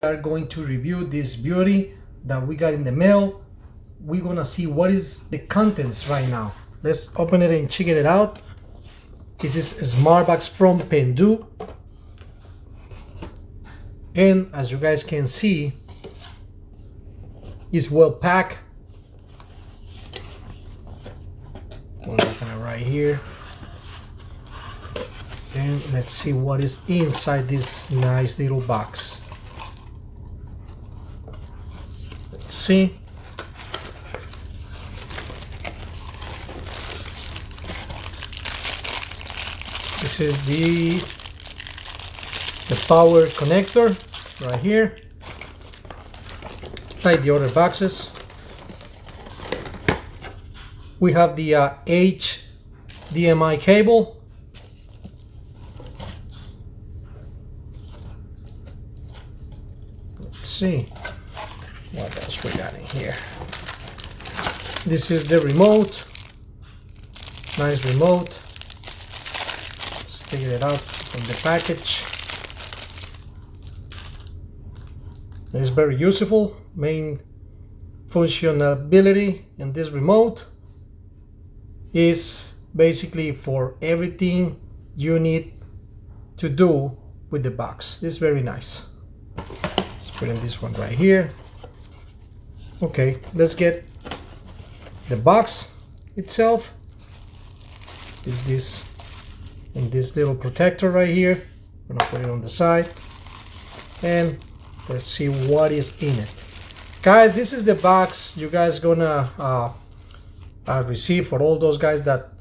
are going to review this beauty that we got in the mail. We're gonna see what is the contents right now. Let's open it and check it out. This is a smart box from Pendoo, and as you guys can see, it's well packed. We'll open it right here, and let's see what is inside this nice little box. Let's see. This is the power connector right here, like the other boxes. We have the HDMI cable. Let's see what else we got in here. This is the remote. Nice remote. Let's take it out from the package. It's very useful. Main functionality in this remote is basically for everything you need to do with the box. This is very nice. Let's put in this one right here. Okay, let's get the box itself. Is this in this little protector right here? I'm gonna put it on the side, and let's see what is in it. Guys, this is the box you guys gonna receive for all those guys that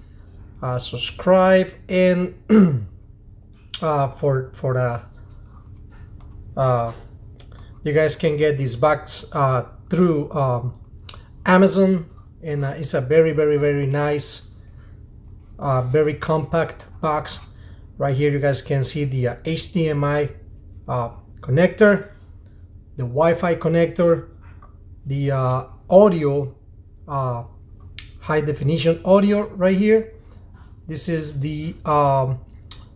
subscribe, and for the you guys can get this box through Amazon, and it's a very nice, very compact box. Right here you guys can see the HDMI connector, the Wi-Fi connector, the audio, high definition audio right here. This is the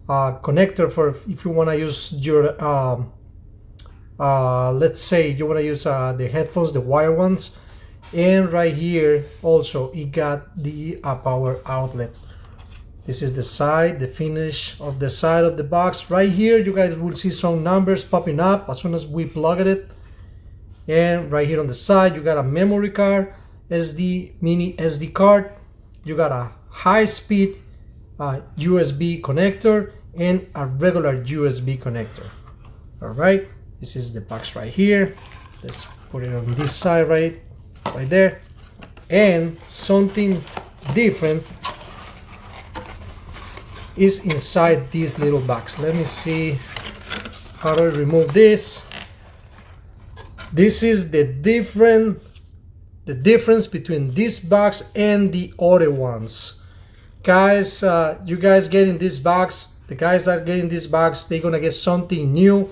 connector for if you want to use your let's say you want to use the headphones, the wire ones. And right here also it got the power outlet. This is the side, the finish of the side of the box. Right here you guys will see some numbers popping up as soon as we plug it. And right here on the side you got a memory card, mini SD card. You got a high-speed USB connector and a regular USB connector. All right, this is the box right here. Let's put it on this side right there. And something different is inside this little box. Let me see how to remove this. This is the difference between this box and the other ones. Guys, you guys getting this box, the guys that are getting this box, they're gonna get something new,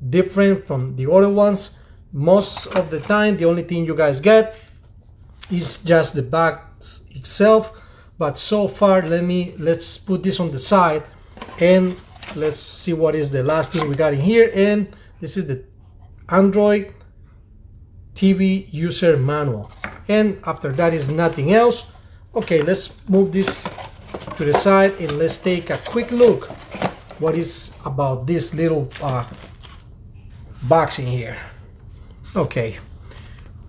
different from the other ones. Most of the time the only thing you guys get is just the box itself. But so far, let's put this on the side and let's see what is the last thing we got in here. And this is the Android TV user manual, and after that is nothing else. Okay, let's move this to the side and let's take a quick look what is about this little box in here. Okay,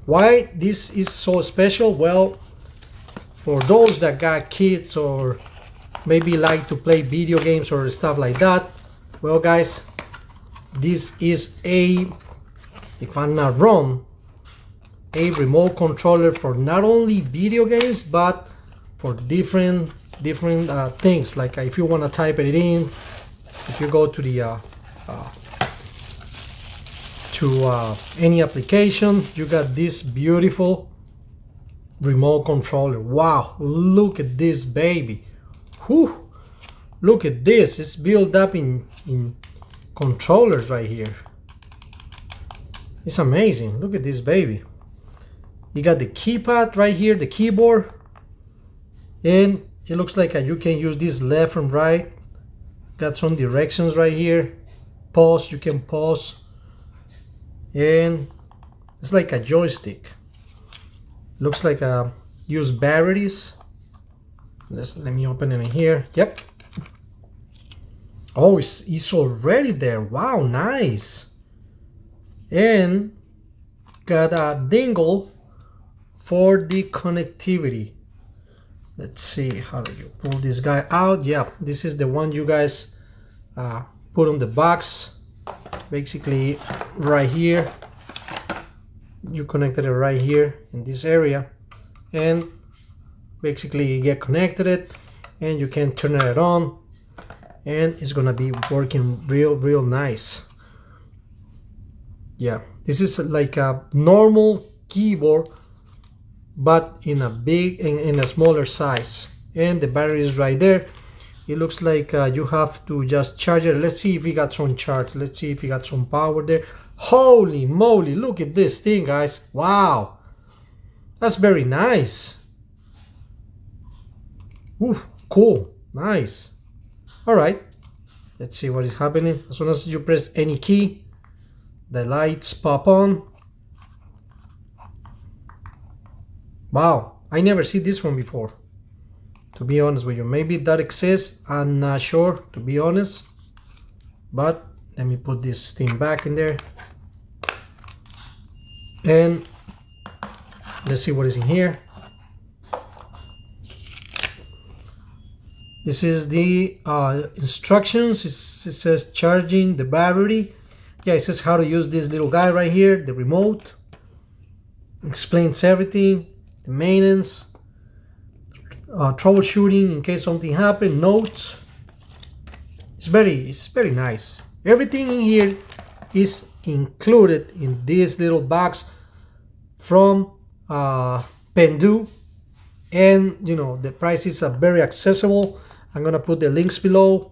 why this is so special? Well, for those that got kids or maybe like to play video games or stuff like that, well guys, this is a, if I'm not wrong, a remote controller for not only video games but for different things. Like if you want to type it in, if you go to the any application, you got this beautiful remote controller. Wow, look at this baby. Whew, look at this. It's built up in controllers right here. It's amazing. Look at this baby. You got the keypad right here, the keyboard, and it looks like you can use this left and right. Got some directions right here. Pause, you can pause and it's like a joystick. Looks like a used batteries. Let me open it in here. Yep. Oh, it's already there. Wow, nice. And got a dingle for the connectivity. Let's see, how do you pull this guy out? Yeah, this is the one you guys put on the box. Basically right here. You connected it right here in this area, and basically you get connected and you can turn it on, and it's gonna be working real nice. Yeah, this is like a normal keyboard but in a smaller size, and the battery is right there. It looks like you have to just charge it. Let's see if we got some charge. Let's see if we got some power there. Holy moly, look at this thing, guys. Wow, that's very nice. Ooh, cool, nice. All right, let's see what is happening. As soon as you press any key, the lights pop on. Wow, I never see this one before, to be honest with you. Maybe that exists, I'm not sure, to be honest. But let me put this thing back in there, and let's see what is in here. This is the instructions. It says charging the battery. Yeah, it says how to use this little guy right here, the remote. Explains everything, the maintenance, troubleshooting in case something happened, notes. It's very nice. Everything in here is included in this little box from Pendoo, and you know the prices are very accessible. I'm gonna put the links below,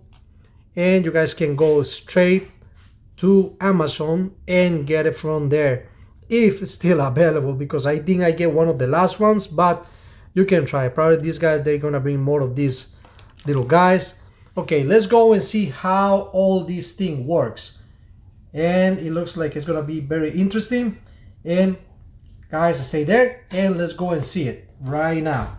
and you guys can go straight to Amazon and get it from there if it's still available, because I think I get one of the last ones, but you can try. Probably these guys, they're gonna bring more of these little guys. Okay, let's go and see how all this thing works, and it looks like it's gonna be very interesting. And guys, stay there and let's go and see it right now.